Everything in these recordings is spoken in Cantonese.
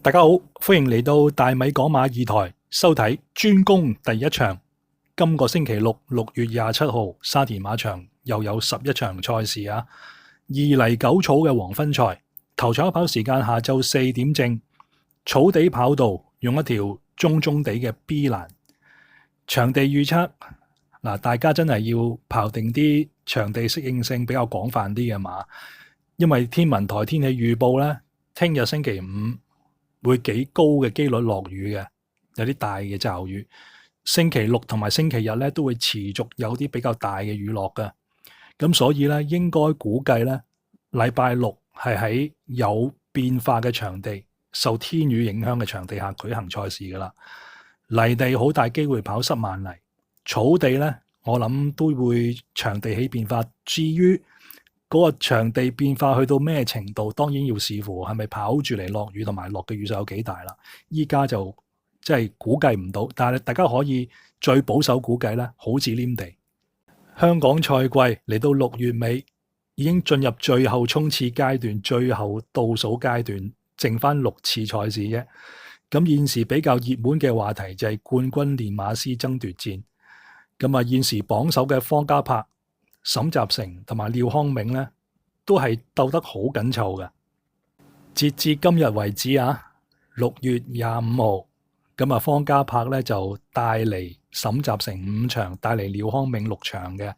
大家好，歡迎嚟到大米講馬二台收睇專攻第一場。今個星期六6月27號沙田馬場又有11場賽事啊！二泥九草嘅黃昏賽，頭場一跑時間下晝4點正，草地跑道用一條中地嘅 B 欄。場地預測嗱，大家真係要刨定啲場地適應性比較廣泛啲嘅馬，因為天文台天氣預報呢，聽日星期五會幾高嘅機率落雨嘅，有啲大嘅驟雨。星期六同埋星期日咧都會持續有啲比較大嘅雨落嘅，咁所以咧應該估計咧禮拜六係喺有變化嘅場地、受天雨影響嘅場地下舉行賽事噶啦。泥地好大機會跑濕萬泥，草地咧我諗都會場地起變化。至於嗰個場地變化去到咩程度，當然要視乎係咪跑住嚟落雨同埋落嘅雨勢有幾大啦。依家就即係估計唔到，但係大家可以最保守估計咧，好似黏地。香港賽季嚟到6月尾，已經進入最後衝刺階段，最後倒數階段，剩翻6次賽事啫。咁現時比較熱門嘅話題就係冠軍練馬師爭奪戰。咁啊，現時榜首嘅方嘉柏、沈集成同埋廖康銘咧，都係鬥得好緊湊嘅。截至今日為止啊，6月25號，咁啊方嘉柏咧就帶嚟沈集成5場，帶嚟廖康銘6場嘅。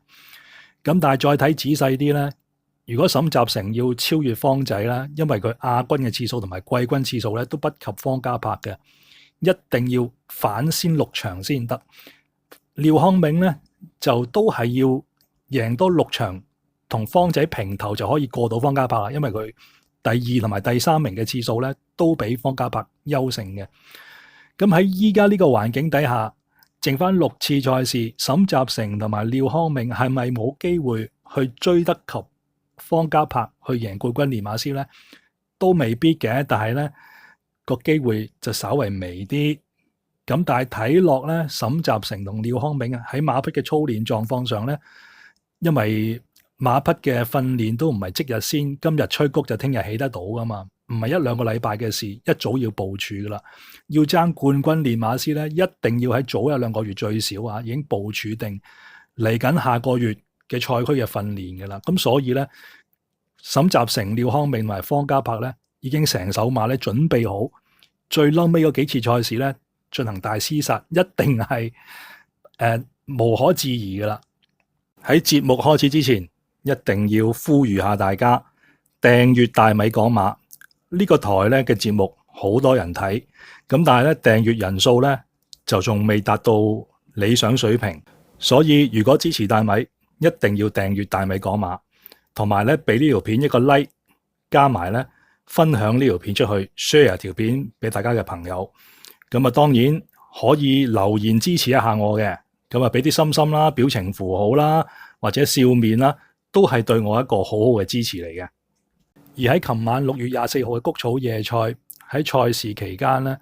咁但係再睇仔細啲咧，如果沈集成要超越方仔啦，因為佢亞軍嘅次數同埋季軍次數咧都不及方嘉柏嘅，一定要反先6場先得。廖康銘咧就都係要贏多6場，同方仔平頭就可以過到方嘉柏啦，因為佢第2同埋第3名嘅次數咧都比方嘉柏優勝嘅。咁喺依家呢個環境底下，剩翻6次賽事，沈集成同埋廖康銘係咪冇機會去追得及方嘉柏去贏冠軍練馬師呢？都未必嘅，但係呢個機會就稍為微啲。咁但係睇落呢，沈集成同廖康銘喺馬匹嘅操練狀況上呢，因為馬匹嘅訓練都唔係即日先，今日吹谷就聽日起得到噶嘛，唔係1-2個禮拜嘅事，一早要部署噶啦。要爭冠軍練馬師咧，一定要喺早1-2個月最少啊，已經部署定嚟緊下個月嘅賽區嘅訓練噶啦。咁所以咧，沈集成、廖康銘同埋方嘉柏咧，已經成手馬咧準備好，最嬲尾嗰幾次賽事咧進行大廝殺，一定係無可置疑噶啦。喺節目開始之前，一定要呼籲下大家訂閱大米講馬呢個台咧嘅節目，好多人睇，咁但係咧訂閱人數咧就仲未達到理想水平，所以如果支持大米，一定要訂閱大米講馬，同埋咧俾呢條片一個 like， 加埋咧分享呢條片出去 ，share 條片俾大家嘅朋友。咁啊，當然可以留言支持一下我嘅，咁啊俾啲心心啦、表情符號啦，或者笑面啦，都係對我一個好好嘅支持嚟嘅。而喺琴晚6月24號嘅谷草夜賽，喺賽事期間咧，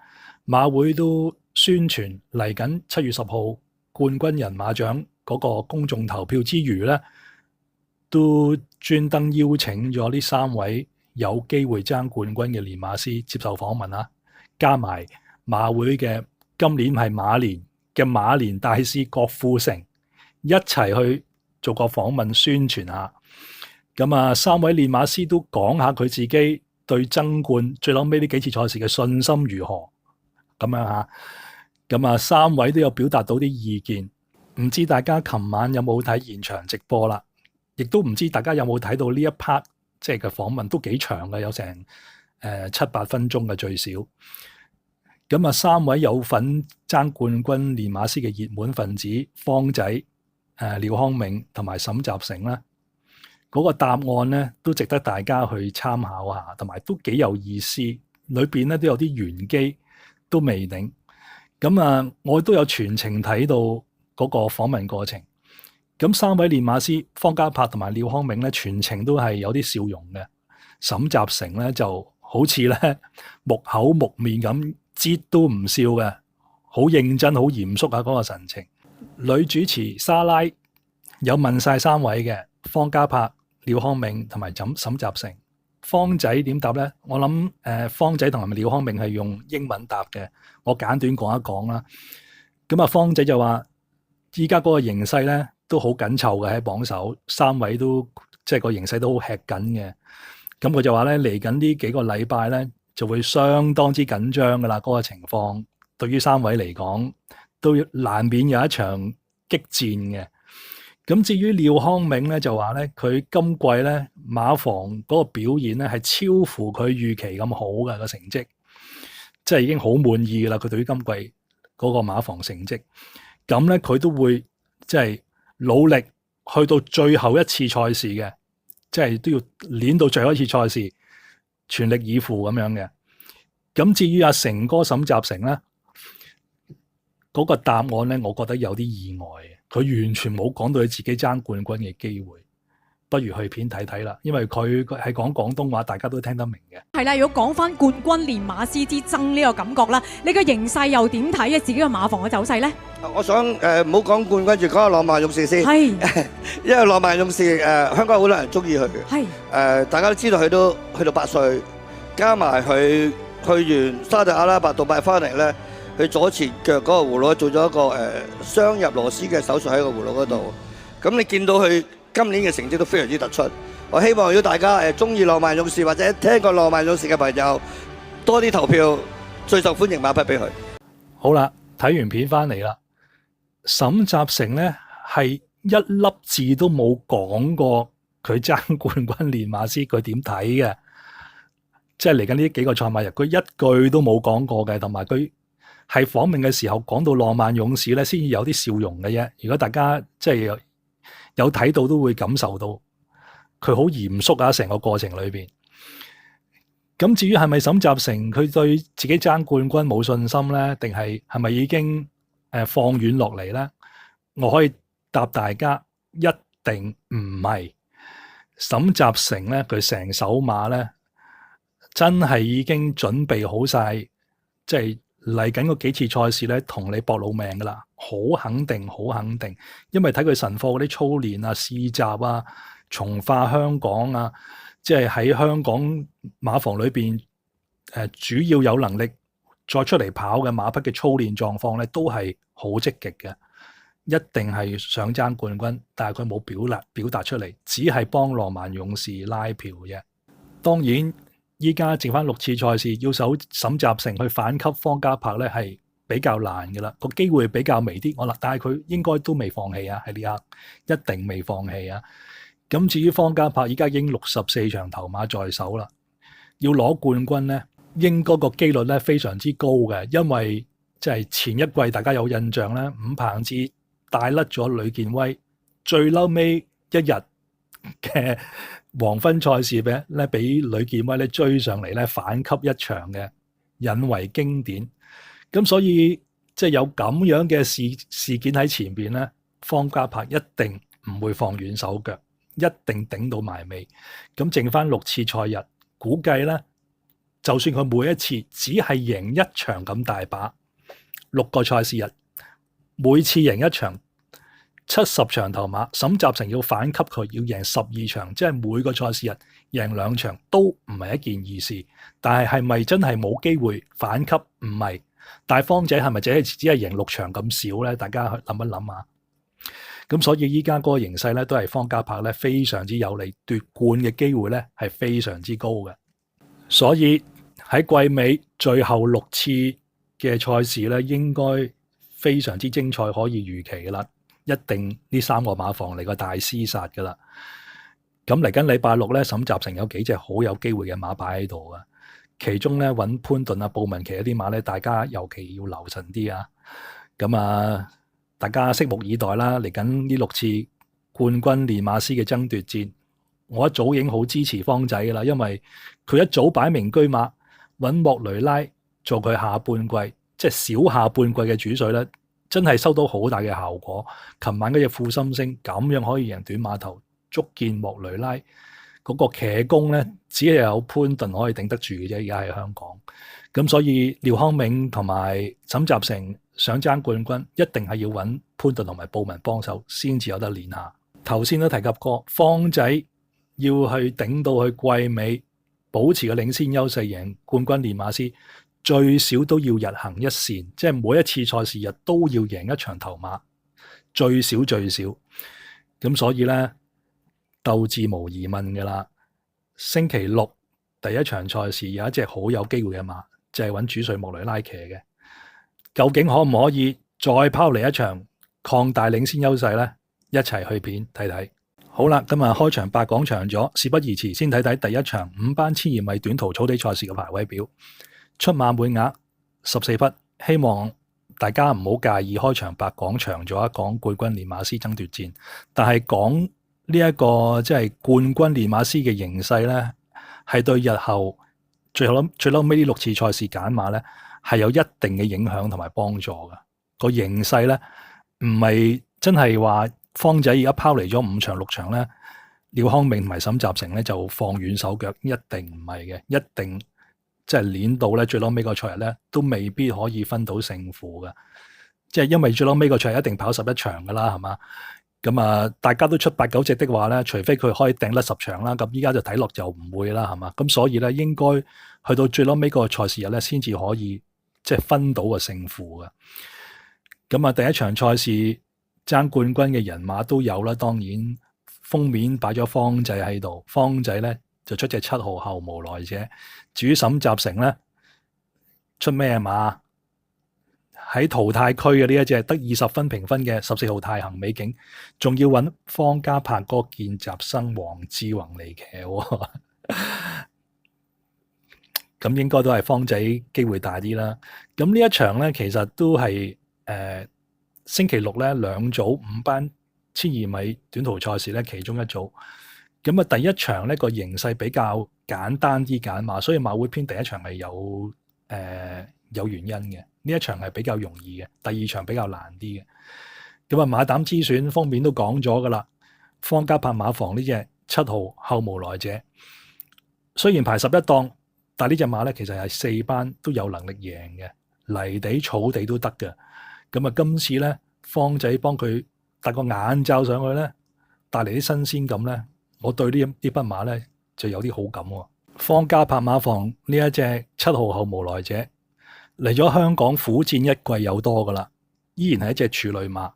馬會都宣傳嚟緊7月10號冠軍人馬獎嗰個公眾投票之餘咧，都專登邀請咗呢3位有機會爭冠軍嘅練馬師接受訪問啊，加埋馬會嘅今年係馬年嘅馬年大師郭富城一齊去做個訪問宣傳下。咁啊，3位練馬師都講下佢自己對爭冠最後尾呢幾次賽事嘅信心如何咁樣嚇。咁啊，3位都有表達到啲意見。唔知大家琴晚有冇睇現場直播啦？亦都唔知大家有冇睇到呢一 part 即係嘅訪問都幾長嘅，有成7-8分鐘嘅最少。咁啊，3位有份爭冠軍練馬師嘅熱門分子方仔、廖康銘同埋沈集成啦。嗰個答案咧都值得大家去參考下，同埋都幾有意思。裏邊咧都有啲玄機都未定。咁啊，我都有全程睇到嗰個訪問過程。咁3位練馬師方嘉柏同埋廖康銘咧，全程都係有啲笑容嘅。沈集成咧就好似咧木口木面咁，節都唔笑嘅，好認真、好嚴肅啊嗰個神情。女主持莎拉有問晒3位嘅方嘉柏、廖康銘同埋沈集成，方仔點答咧？我諗方仔同埋廖康明係用英文答嘅，我簡短講一講啦。咁啊，方仔就話：依家嗰個形勢咧都好緊湊嘅喺榜首，三位都即係個形勢都好吃緊嘅。咁佢就話咧，嚟緊呢幾個禮拜咧就會相當之緊張噶啦，嗰個情況對於三位嚟講都難免有一場激戰嘅。咁至於廖康銘咧就話咧，佢今季咧馬房嗰個表現咧係超乎佢預期咁好嘅個成績，即係已經好滿意啦。佢對於今季嗰個馬房成績，咁咧佢都會即係努力去到最後一次賽事嘅，即係都要練到最後一次賽事，全力以赴咁樣嘅。咁至於阿成哥沈集成咧，嗰個答案咧，我覺得有啲意外嘅。佢完全冇講到佢自己爭冠軍嘅機會，不如去片睇睇啦。因為佢係講廣東話，大家都聽得明嘅。係啦，如果講翻冠軍練馬師之爭呢個感覺啦，你個形勢又點睇啊？自己個馬房嘅走勢咧？我想唔好講冠軍，就講下浪漫勇士先。係，因為浪漫勇士香港好多人中意佢嘅。係。大家都知道佢都去到8歲，加埋佢去完沙特阿拉伯杜拜翻嚟咧。佢左前腳嗰個葫蘆做咗一個雙入螺絲嘅手術喺個葫蘆嗰度，咁你見到佢今年嘅成績都非常之突出。我希望如果大家中意浪漫勇士或者聽過浪漫勇士嘅朋友，多啲投票最受歡迎馬匹俾佢。好啦，睇完片翻嚟啦，沈集成咧係一粒字都冇講過佢爭冠軍練馬師，佢點睇嘅？即係嚟緊呢幾個賽馬日，佢一句都冇講過嘅，同埋佢。係訪問嘅時候講到浪漫勇士咧，先至有啲笑容嘅啫。如果大家即係有睇到，都會感受到佢好嚴肅啊！成個過程裏邊。咁至於係咪沈集成佢對自己爭冠軍冇信心咧，定係咪已經放軟落嚟咧？我可以答大家，一定唔係。沈集成咧，佢成手馬咧，真係已經準備好晒，即係。嚟緊嗰幾次賽事咧，同你搏老命噶啦，好肯定，好肯定。因為睇佢神課嗰啲操練啊、試習啊、重化香港啊，即係喺香港馬房裏邊主要有能力再出嚟跑嘅馬匹嘅操練狀況咧，都係好積極嘅，一定係想爭冠軍，但係佢冇表達出嚟，只係幫浪漫勇士拉票啫。當然。依家剩翻6次賽事，要守沈集成去反級方嘉柏咧，係比較難嘅啦。個機會比較微啲，但係佢應該都未放棄啊！喺呢刻一定未放棄啊！咁至於方嘉柏，依家已經64場頭馬在手啦，要攞冠軍咧，應該個機率咧非常之高嘅，因為即係前一季大家有印象咧，伍鵬志帶甩咗呂健威，最嬲尾一日嘅。黃昏賽事俾呂健威咧追上嚟咧反級一場嘅，引為經典。咁所以即係有咁樣嘅事件喺前邊咧，方嘉柏一定唔會放軟手腳，一定頂到埋尾。咁剩翻6次賽日，估計咧，就算佢每一次只係贏一場咁大把，6個賽事日，每次贏一場。70場頭馬，沈集成要反級佢，要贏12場，即係每個賽事日贏2場都唔係一件易事。但係係咪真係冇機會反級？唔係。但係方仔係咪只係贏6場咁少咧？大家去諗一諗下。咁所以依家嗰個形勢咧，都係方嘉柏咧非常之有利，奪冠嘅機會咧係非常之高嘅。所以喺季尾最後6次嘅賽事咧，應該非常之精彩，可以預期噶啦。一定呢3個馬房嚟個大廝殺噶啦，咁嚟緊禮拜6咧，沈集成有幾隻好有機會嘅馬擺喺度啊，其中咧揾潘頓啊、布文琪一啲馬咧，大家尤其要留神啲啊，咁啊，大家拭目以待啦。嚟緊呢6次冠軍練馬師嘅爭奪戰，我一早已經好支持方仔噶啦，因為佢一早擺明車馬揾莫雷拉做佢下半季，即係小下半季嘅主帥咧。真係收到好大嘅效果。琴晚嗰隻富心星咁樣可以贏短馬頭，足見莫雷拉嗰個騎功咧，只係有潘頓可以頂得住嘅啫。而家喺香港，咁所以廖康銘同埋沈集成想爭冠軍，一定係要揾潘頓同埋布文幫手先至有得練下。頭先都提及過，方仔要去頂到去季尾保持個領先優勢贏冠軍練馬師，最少都要日行一善，即係每一次賽事日都要贏一場頭馬，最少。咁所以呢，鬥志無疑問㗎啦。星期六第一場賽事有一隻好有機會嘅馬，就係揾主帥莫雷拉騎嘅，究竟可唔可以再拋嚟一場擴大領先優勢呢？一齊去片睇睇。好啦，今日開場白講長咗，事不宜遲，先睇睇第一場5班12米短途草地賽事嘅排位表。出馬每額14匹，希望大家唔好介意開場白講長咗，講冠軍練馬師爭奪戰，但係講呢一個即係冠軍練馬師嘅形勢呢，係對日後最後尾呢6次賽事揀馬呢，係有一定嘅影響同埋幫助嘅。個形勢呢，唔係真係話方仔而家拋嚟咗5場6場呢，廖康銘同埋沈集成呢就放軟手腳，一定唔係嘅，一定即係練到呢最後尾個賽日呢，都未必可以分到勝負嘅。即係因為最後尾個賽日一定跑11場噶啦，係嘛？咁啊，大家都出8、9隻的話咧，除非佢可以掟甩10場啦，咁依家就睇落就唔會啦，係嘛？咁所以咧，應該去到最尾個賽事日咧，先至可以即係分到個勝負嘅。咁啊，第一場賽事爭冠軍嘅人馬都有啦，當然封面擺咗方仔喺度，方仔咧就出隻7號後無來者。至於沈集成咧，出咩馬？喺淘汰區嘅呢一隻得20分評分嘅14號太行美景，仲要揾方家柏哥見習生黃志宏嚟騎喎，咁應該都係方仔機會大啲啦。咁呢一場咧，其實都係星期六咧2組5班1200米短途賽事咧其中一組。咁啊，第一場呢個形勢比較簡單啲揀馬，所以馬會篇第一場係有原因嘅。呢一場係比較容易嘅，第二場比較難啲嘅。咁啊，馬膽之選封面都講咗噶啦，方家柏馬房呢隻7號後無來者，雖然排11檔，但係呢隻馬咧其實係4班都有能力贏嘅，泥地草地都得嘅。咁啊，今次咧方仔幫佢戴個眼罩上去咧，帶嚟啲新鮮感咧，我對呢匹馬咧就有啲好感喎。方家柏馬房呢一隻7號後無來者，嚟咗香港苦戰一季有多噶啦，依然係一隻處女馬，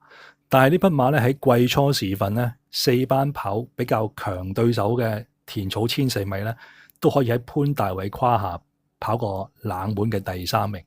但係呢匹馬咧喺季初時分咧4班跑比較強對手嘅田草1004米咧，都可以喺潘大偉胯下跑過冷門嘅第3名，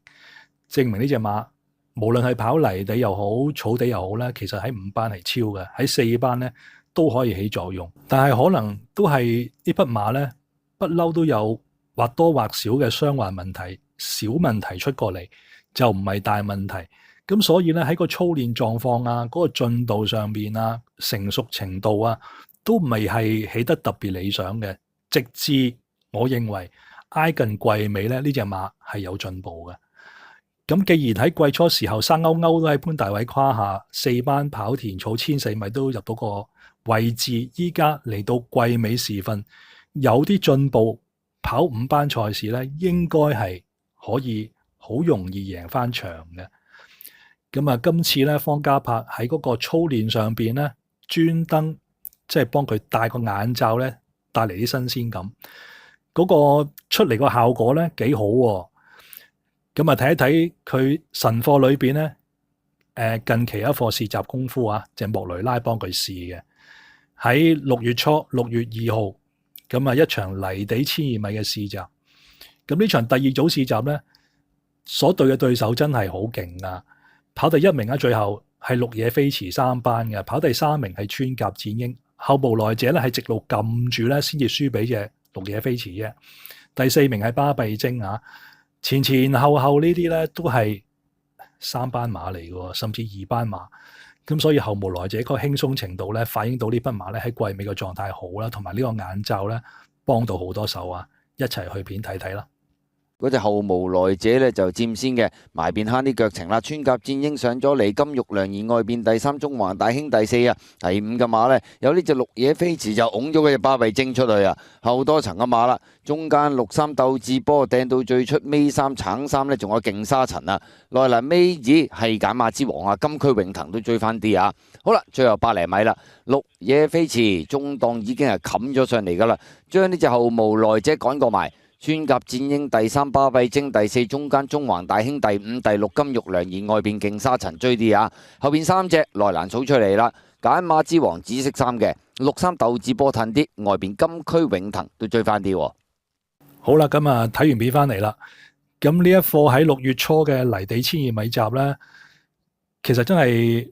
證明呢隻馬無論係跑泥地又好草地又好咧，其實喺5班係超嘅，喺4班咧都可以起作用。但係可能都係呢匹馬咧不嬲都有或多或少嘅傷患問題。小問題出過嚟就唔係大問題，咁所以咧喺個操練狀況啊、嗰個進度上邊啊、成熟程度啊，都唔係起得特別理想嘅。直至我認為挨近季尾咧，呢隻馬係有進步嘅。咁既然喺季初時候生勾勾都喺潘大偉胯下4班跑田草1004米都入到個位置，依家嚟到季尾時分有啲進步，跑5班賽事咧應該係可以好容易贏翻場嘅。咁啊，今次咧方家柏喺嗰個操練上邊咧，專登即係幫佢戴個眼罩咧，帶嚟啲新鮮感。嗰個出嚟個效果咧幾好喎。咁啊，睇一睇佢神課裏邊咧，近期一課試習功夫啊，就係莫雷拉幫佢試嘅。喺6月初6月2號，咁啊一場泥地1200米嘅試習。咁呢場第2組試習咧，所對嘅對手真係好勁啊！跑第1名啊，最後係綠野飛馳3班嘅，跑第3名係穿甲戰鷹，後無來者咧係直路撳住咧先至輸俾隻綠野飛馳啫。第4名係巴閉精啊，前前後後呢啲咧都係3班馬嚟嘅，甚至2班馬。咁所以後無來者個輕鬆程度咧，反映到呢匹馬咧喺季尾嘅狀態好啦，同埋呢個眼罩咧幫到好多手啊！一齊去片睇睇啦〜嗰隻後無來者咧就佔先嘅，埋邊慳啲腳程啦。穿甲戰鷹上咗嚟，金玉良言外邊第三，中環大興第四啊。第五嘅馬呢，有呢隻綠野飛馳就拱咗嗰隻巴閉精出去啊。後多層嘅馬啦，中間6、3鬥智波掟到最出尾3橙3呢，仲有勁沙塵啊。內欄尾二係揀馬之王啊，金區永騰都追翻啲啊。好啦，最後100厘米啦，綠野飛馳中檔已經係冚咗上嚟噶啦，將呢隻後無來者趕過埋。穿甲戰鷹第3，巴閉精第4，中間中環大興第5，第6金玉良言外邊勁沙塵追啲啊，後邊3隻內欄數出嚟啦，揀馬之王紫色衫嘅6、3鬥智波褪啲，外邊金區永騰都追翻啲。好啦，咁啊睇完片翻嚟啦，咁呢一課喺6月初嘅泥地1200米集呢，其實真係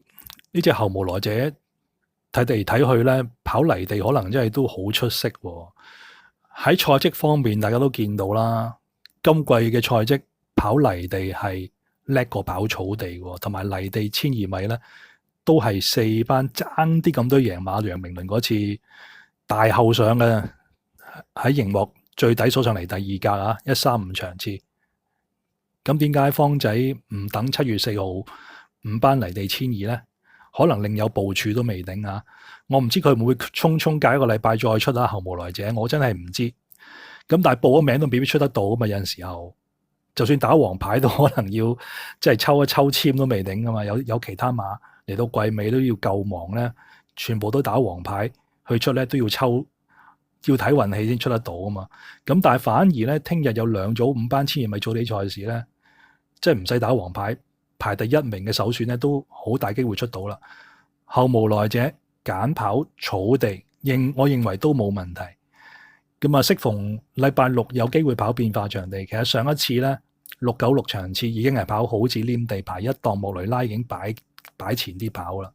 呢隻後無來者睇嚟睇去呢，跑泥地可能真係都好出色喎。喺賽績方面，大家都見到啦，今季嘅賽績跑泥地係叻過跑草地喎，同埋泥地1200米呢，都係4班爭啲咁多贏馬楊明倫嗰次大後上嘅，喺熒幕最底數上嚟第2格啊，135場次。咁點解方仔唔等7月4號5班泥地1200呢？可能另有部署都未定啊！我唔知佢會唔會匆匆隔一個禮拜再出啊後無來者，我真係唔知。咁但係報咗名都未必出得到啊嘛！有陣時候，就算打黃牌都可能要即係抽一抽籤都未定噶嘛。有其他馬嚟到季尾都要救亡咧，全部都打黃牌去出咧，都要抽，要睇運氣先出得到啊嘛。咁但係反而咧，聽日有2組5班1200米草地賽事咧，即係唔使打黃牌。排第1名嘅首選咧，都好大機會出到啦。後無來者揀跑草地，我認為都冇問題。咁啊，適逢禮拜6有機會跑變化場地。其實上一次咧696場次已經係跑好似黏地排1檔莫雷拉已經擺前啲跑啦。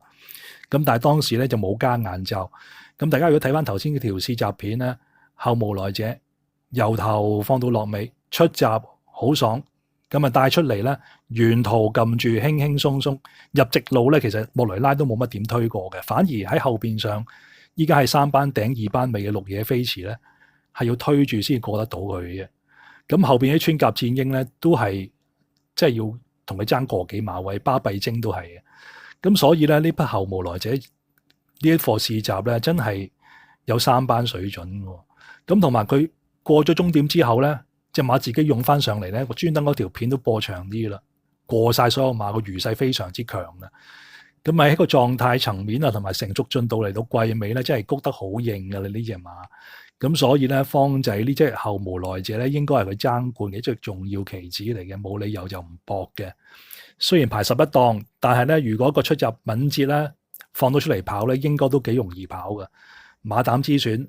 咁但係當時咧就冇加眼罩。咁大家如果睇翻頭先嘅條試閘片咧，後無來者由頭放到落尾出閘好爽。咁啊帶出嚟咧，沿途撳住輕輕鬆鬆入直路咧，其實莫雷拉都冇乜點推過嘅，反而喺後邊上，依家係3班頂2班尾嘅綠野飛馳咧，係要推住先過得到佢嘅。咁後邊啲穿甲戰鷹咧，都係即係要同佢爭個幾馬位，巴閉精都係嘅。咁所以咧，呢匹後無來者呢一課試閘咧，真係有3班水準喎。咁同埋佢過咗終點之後咧，隻馬自己用翻上嚟咧，我專登嗰條片都播長啲啦，過晒所有馬，個餘勢非常之強嘅。咁咪喺個狀態層面啊，同埋成熟進度嚟到季尾咧，真係谷得好硬㗎啦呢隻馬。咁所以咧，方仔呢隻後無來者咧，應該係佢爭冠嘅一隻重要棋子嚟嘅，冇理由就唔搏嘅。雖然排11檔，但係咧，如果個出入敏捷咧，放到出嚟跑咧，應該都幾容易跑嘅。馬膽之選，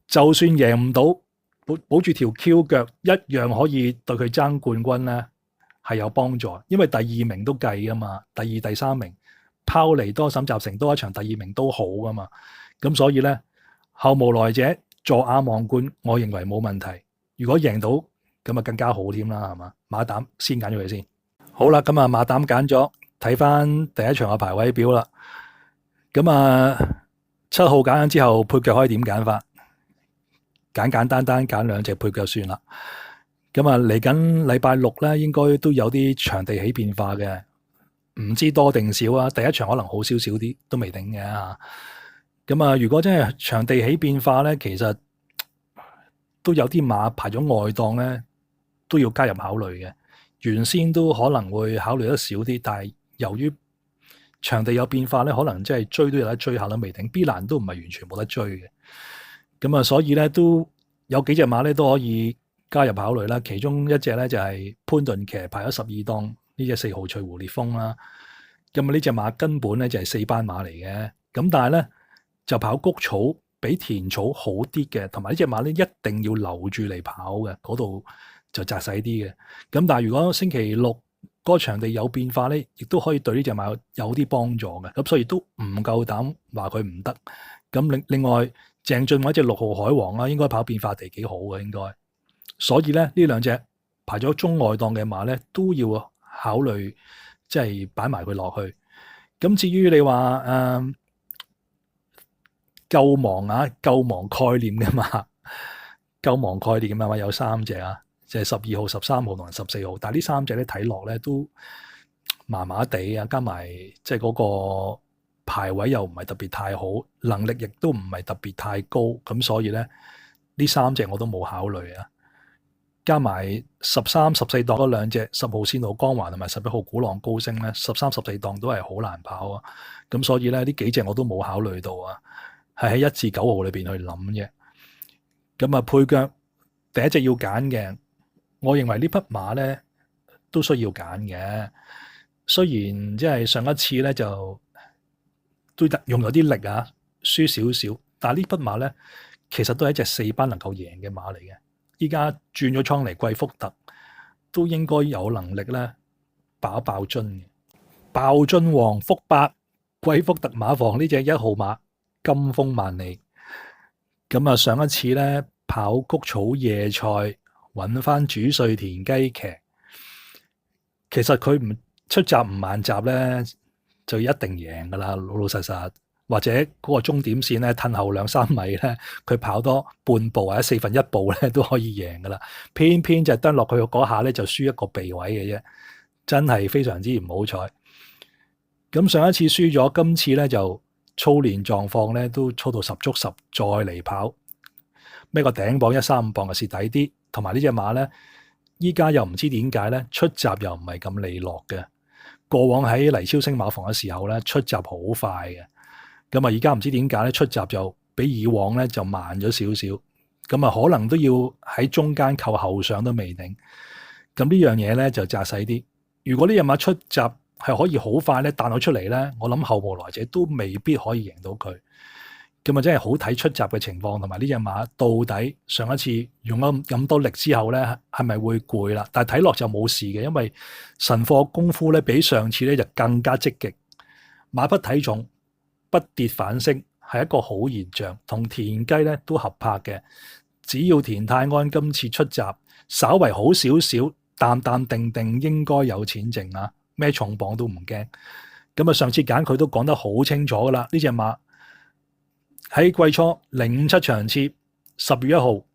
就算贏唔到，保住條 Q 腳一樣可以對佢爭冠軍咧係有幫助，因為第2名都計啊嘛，第2、第3名拋離多沈集成多一場，第2名都好啊嘛，咁所以咧後無來者坐亞望冠，我認為冇問題。如果贏到咁啊更加好添啦，係嘛？馬膽先揀咗佢先。好啦，咁啊馬膽揀咗，睇翻第一場嘅排位表啦。咁啊7號揀緊之後，配腳可以點揀法？簡簡單單揀2隻配腳算啦。咁啊，嚟緊禮拜6咧，應該都有啲場地起變化嘅，唔知多定少啊。第一場可能好少啲，都未定嘅嚇。咁啊，如果真係場地起變化咧，其實都有啲馬排咗外檔咧，都要加入考慮嘅。原先都可能會考慮得少啲，但係由於場地有變化咧，可能真係追都有得追下都未定。B 欄都唔係完全冇得追嘅。咁啊，所以咧都有幾隻馬咧都可以加入考慮啦。其中一隻咧就係潘頓騎排咗12檔呢隻4號翠湖烈風啦。咁啊，呢隻馬根本咧就係4班馬嚟嘅。咁但係咧就跑谷草比田草好啲嘅，同埋呢隻馬咧一定要留住嚟跑嘅，嗰度就窄細啲嘅。咁但係如果星期6嗰個場地有變化咧，亦都可以對呢隻馬有啲幫助嘅。咁所以都唔夠膽話佢唔得。咁另外鄭俊偉隻6號海王啦，應該跑變化地幾好嘅應該。所以咧呢兩隻排咗中外檔嘅馬咧都要考慮，即係擺埋佢落去。咁至於你話救亡概念嘅馬，救亡概念嘅馬有3隻啊，就係12號、13號同埋14號。但係呢3隻咧睇落咧都麻麻地啊，加埋即係嗰個排位又唔係特別太好，能力亦都唔係特別太高，咁所以咧呢3隻我都冇考慮啊。加埋13、14檔嗰兩隻10號線路光環同埋11號鼓浪高升咧，13、14檔都係好難跑啊。咁所以咧呢幾隻我都冇考慮到啊，係喺1至9號裏邊去諗啫。咁啊配腳第一隻要揀嘅，我認為呢匹馬咧都需要揀嘅。雖然即係上一次咧就都用咗啲力啊，輸少少，但係呢匹馬咧其實都係一隻4班能夠贏嘅馬嚟嘅。依家轉咗倉嚟貴福特，都應該有能力咧爆樽嘅。爆樽王福伯貴福特馬房呢隻1號馬金風萬里，咁啊上一次咧跑谷草夜賽揾翻主帥田雞騎，其實佢唔出閘唔慢閘咧就一定贏噶啦，老老實實。或者嗰個終點線咧，褪後2-3米咧，佢跑多半步或者1/4步咧，都可以贏噶啦。偏偏就登落去嗰下咧，就輸一個鼻位嘅啫，真係非常之唔好彩。咁上一次輸咗，今次咧就操練狀況咧都操到十足十，再嚟跑咩個頂磅135磅嘅蝕底啲，同埋呢隻馬咧，依家又唔知點解咧出閘又唔係咁利落嘅。過往喺黎超星馬房嘅時候咧，出閘好快嘅。咁啊，而家唔知點解咧，出閘就比以往咧就慢咗少少，咁啊可能都要喺中間扣後上都未定。咁呢樣嘢咧就窄細啲。如果呢隻馬出閘係可以好快咧彈到出嚟咧，我諗後無來者都未必可以贏到佢。咁啊真係好睇出閘嘅情況，同埋呢隻馬到底上一次用咗咁多力之後咧，係咪會攰啦？但係睇落就冇事嘅，因為神貨功夫咧比上次咧就更加積極，馬匹體重不跌反升係一個好現象，同田雞咧都合拍嘅。只要田泰安今次出閘稍為好少少，淡淡定定應該有錢剩啊！咩重磅都唔驚。咁啊，上次揀佢都講得好清楚噶啦。呢隻馬喺季初057場次10月1號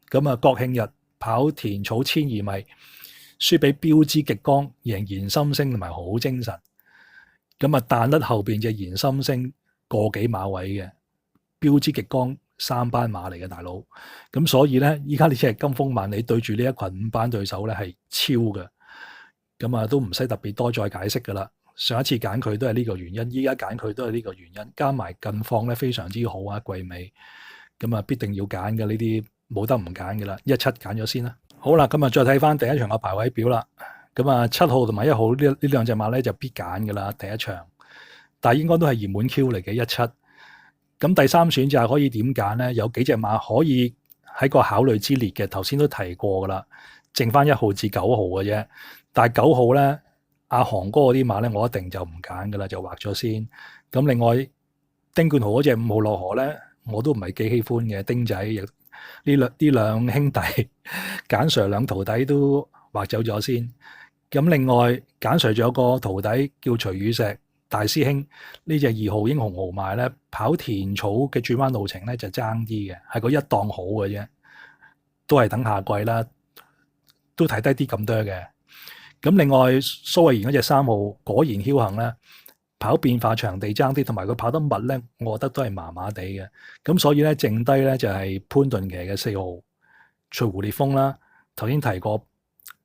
咁啊，國慶日跑田草1200米，輸俾標之極光，贏燃心星同埋好精神。咁啊，彈甩後邊隻燃心星個幾馬位嘅標之極光3班馬嚟嘅大佬，咁所以咧，依家呢隻金風萬里對住呢一群5班對手咧係超嘅，咁啊都唔使特別多再解釋噶啦。上一次揀佢都係呢個原因，依家揀佢都係呢個原因，加埋近況咧非常之好啊，季尾咁啊必定要揀嘅，呢啲冇得唔揀嘅啦，17揀咗先啦。好啦，咁啊再睇翻第一場嘅排位表啦，咁啊7號同埋1號呢兩隻馬咧就必揀嘅啦，第一場。但係應該都係熱門 Q 嚟嘅17，咁第三選擇可以點揀咧？有幾隻馬可以喺個考慮之列嘅，頭先都提過噶啦，剩翻1號至9號嘅啫。但係9號咧，阿航哥嗰啲馬咧，我一定就唔揀噶啦，就劃咗先。咁另外丁冠豪嗰隻5號落河咧，我都唔係幾喜歡嘅。丁仔亦呢兩兄弟簡 Sir 兩徒弟都劃走咗先。咁另外簡 Sir 仲有個徒弟叫徐宇石。大師兄呢隻2號英雄豪邁咧，跑田草嘅轉彎路程咧就爭啲嘅，係個一檔好嘅啫，都係等下季啦，都睇低啲咁多嘅。咁另外蘇慧賢嗰隻3號果然僥倖咧，跑變化場地爭啲，同埋佢跑得密咧，我覺得都係麻麻地嘅。咁所以咧，剩低咧就係潘頓騎嘅4號隨狐烈風啦。頭先提過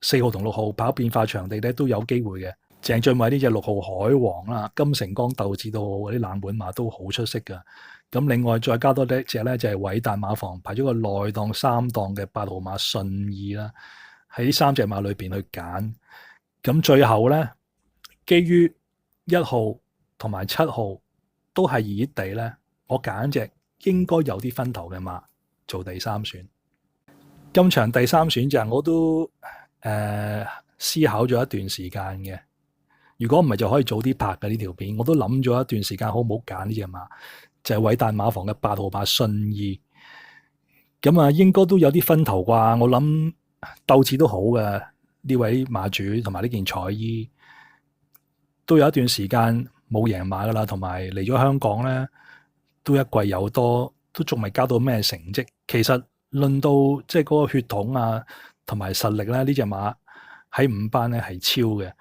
4號同6號跑變化場地咧都有機會嘅。鄭俊偉呢隻6號海王啦，金城江鬥志都好，嗰啲冷門馬都好出色噶。咁另外再加多一隻咧，就係偉達馬房排咗個內檔3檔嘅8號馬順意啦，喺呢3隻馬裏邊去揀。咁最後咧，基於1號同埋7號都係熱熱地咧，我揀隻應該有啲分頭嘅馬做第三選。今場第三選擇我都思考咗一段時間嘅。如果唔係就可以早啲拍嘅呢條片，我都諗咗一段時間，好唔好揀呢隻馬？就係偉達馬房嘅8號馬信義，咁啊應該都有啲分頭啩。我諗鬥志都好嘅呢位馬主，同埋呢件彩衣都有一段時間冇贏馬噶啦，同埋嚟咗香港咧都一季有多，都仲未交到咩成績。其實論到即係嗰個血統啊，同埋實力咧，呢隻馬喺5班咧係超嘅，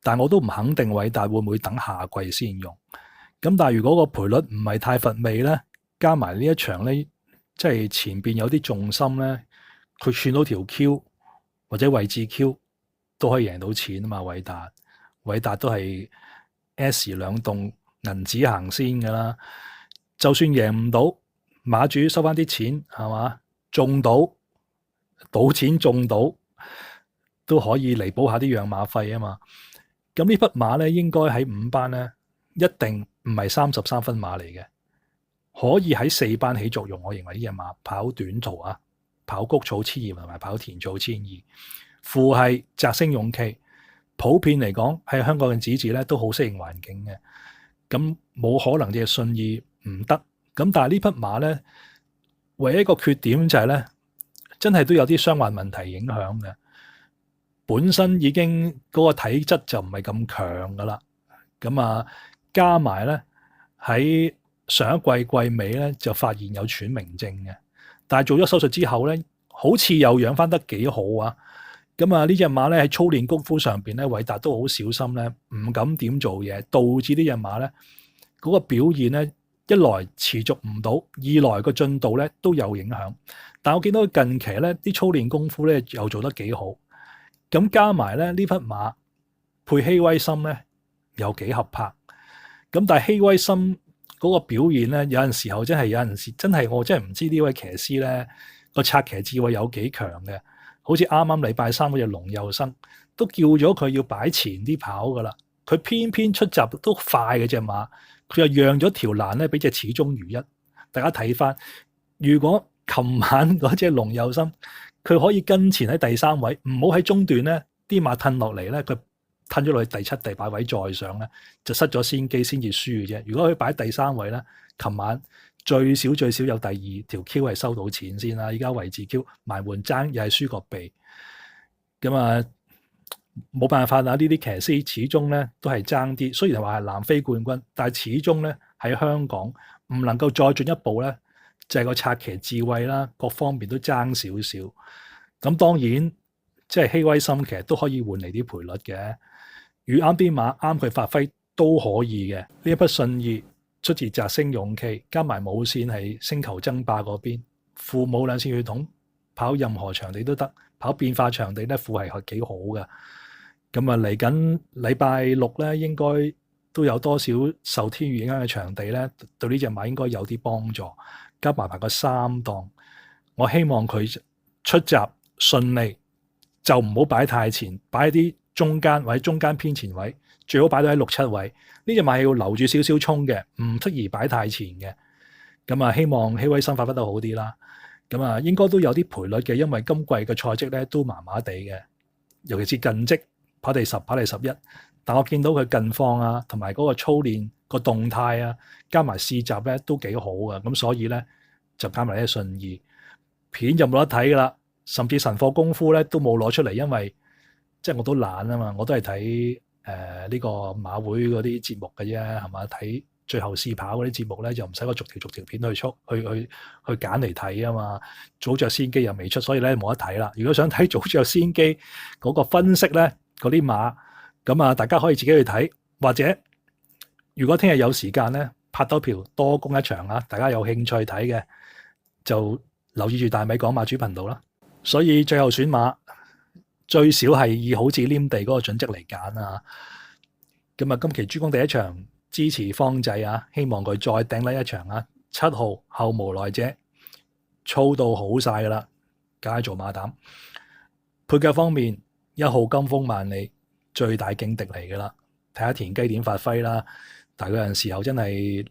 但我都唔肯定偉達會唔會等下季先用。咁但係如果個賠率唔係太乏味咧，加埋呢一場咧，即係前邊有啲重心咧，佢串到條 Q 或者位置 Q 都可以贏到錢啊嘛！偉達都係 S 兩棟銀紙行先㗎啦，就算贏唔到，馬主收翻啲錢係嘛，中到賭錢中到都可以彌補下啲養馬費啊嘛。咁呢匹馬咧應該喺5班咧一定唔係33分馬嚟嘅，可以喺4班起作用。我認為呢隻馬跑短途啊，跑谷草1200同埋跑田草1200，父係澤星勇騎，普遍嚟講喺香港嘅子嗣咧都好適應環境嘅，咁冇可能隻信義唔得。咁但係呢匹馬咧，唯一一個缺點就係咧，真係都有啲傷患問題影響嘅。本身已經嗰個體質就唔係咁強噶啦，咁啊加埋咧喺上一季季尾咧就發現有喘鳴症嘅，但係做咗手術之後咧，好似又養翻得幾好啊！咁啊呢隻馬咧喺操練功夫上邊咧，偉達都好小心咧，唔敢點做嘢，導致呢隻馬咧嗰個表現咧一來持續唔到，二來個進度咧都有影響。但我見到佢近期咧啲操練功夫咧又做得幾好。咁加埋咧呢匹馬配希威森咧有幾合拍，咁但係希威森嗰個表現咧有陣時候真係我真係唔知呢位騎師咧個策騎智慧有幾強嘅，好似啱啱禮拜3嗰隻龍佑生都叫咗佢要擺前啲跑噶啦，佢偏偏出閘都快嘅隻馬，佢又讓咗條欄咧俾隻始終如一。大家睇翻，如果琴晚嗰隻龍佑生佢可以跟前喺第3位，唔好喺中段咧，啲馬褪落嚟咧，佢褪咗落去第7、第8位再上咧，就失咗先機先至輸嘅啫。如果佢擺第3位咧，琴晚最少有第2條 Q 係收到錢先啦。依家位置 Q 埋門爭又係輸個鼻，咁啊冇辦法啦。呢啲騎師始終咧都係爭啲，雖然話係南非冠軍，但係始終咧喺香港唔能夠再進一步咧。就係個策騎智慧啦，各方面都爭少少。咁當然，即係希威森其實都可以換嚟啲賠率嘅。遇啱啲馬啱佢發揮都可以嘅。呢一匹信義出自澤星勇騎，加埋母線係星球爭霸嗰邊，父母兩線血統，跑任何場地都得，跑變化場地咧，父係幾好嘅。咁啊嚟緊禮拜6咧，應該都有多少受天雨影響嘅場地咧，對呢隻馬應該有啲幫助。加埋個3檔，我希望佢出閘順利，就唔好擺太前，擺喺啲中間或者中間偏前位，最好擺到喺6、7位。呢隻馬係要留住少少衝嘅，唔適宜擺太前嘅。咁啊，希望希威森發揮得好啲啦。咁啊，應該都有啲賠率嘅，因為今季嘅賽績咧都麻麻地嘅，尤其是近績跑第10、跑第11。但我見到佢近況啊，同埋嗰個操練個動態啊，加埋試習咧都幾好嘅，咁所以咧就加埋啲信義片就冇得睇噶啦，甚至神課功夫咧都冇攞出嚟，因為即係我都懶啊嘛，我都係睇呢個馬會嗰啲節目嘅啫，係嘛？睇最後試跑嗰啲節目咧，就唔使我逐條片去揀嚟睇啊嘛。早着先機又未出，所以咧冇得睇啦。如果想睇早着先機嗰個分析咧，嗰啲馬。咁啊，大家可以自己去睇，或者如果聽日有時間咧，拍多票多攻一場啊！大家有興趣睇嘅，就留意住大米講馬主頻道啦。所以最後選馬最少係以好似黏地嗰個準則嚟揀啊！咁啊，今期珠江第一場支持方仔啊，希望佢再頂甩一場啊！7號後無來者操到好晒噶啦，梗係做馬膽。配腳方面，1號金風萬里。最大勁敵嚟噶啦，睇下田雞點發揮啦。但係有陣時候真係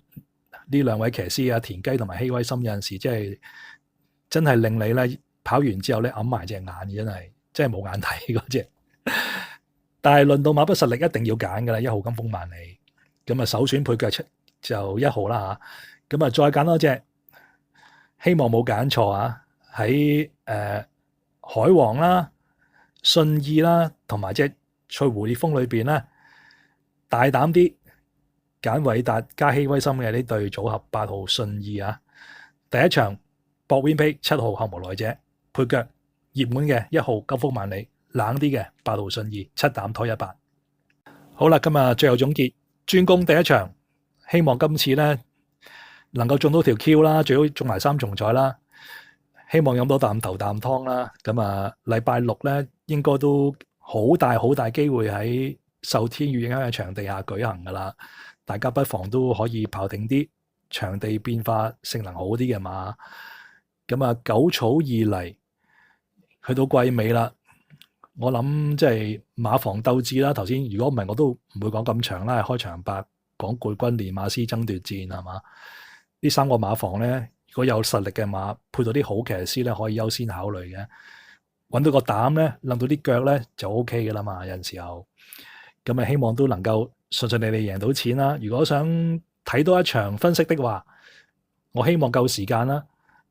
呢兩位騎師啊，田雞同埋希威森有陣時真係令你咧跑完之後咧揞埋隻眼，真係冇眼睇嗰隻。但係論到馬匹實力，一定要揀噶啦，1號金風萬里。咁啊，首選配腳就1號啦嚇。咁啊，再揀多隻，希望冇揀錯啊！喺海王啦、信義啦，同埋隻翠湖烈風裏邊咧，大膽啲揀偉達加希威森嘅呢對組合8號信義啊！第一場博 win pay 7號後無來者配腳熱門嘅1號9福萬里，冷啲嘅8號順義7膽拖100。好啦，今日最後總結，專攻第一場，希望今次呢能夠中到條 Q 啦，最好中埋3重彩啦，希望飲到啖頭啖湯啦。咁啊，禮拜六呢應該都好大機會喺受天雨影響嘅場地下舉行噶啦，大家不妨都可以跑定啲，場地變化性能好啲嘅馬。咁啊，九草二嚟去到季尾啦，我諗即係馬房鬥智啦。頭先如果唔係我都唔會講咁長啦，係開場白講冠軍練馬師爭奪戰係嘛？呢3個馬房咧，如果有實力嘅馬配到啲好騎師咧，可以優先考慮嘅。揾到個膽咧，掕到啲腳咧就 OK 嘅啦嘛。有陣時候咁啊，希望都能夠順利贏到錢啦。如果想睇多一場分析的話，我希望夠時間啦。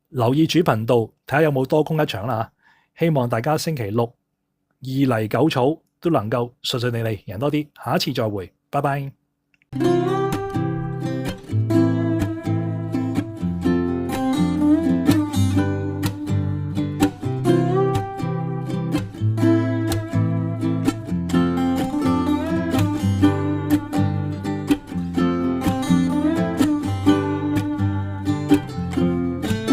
留意主頻道睇下有冇多攻一場啦。希望大家星期六二嚟九草都能夠順利贏多啲。下一次再會，拜拜。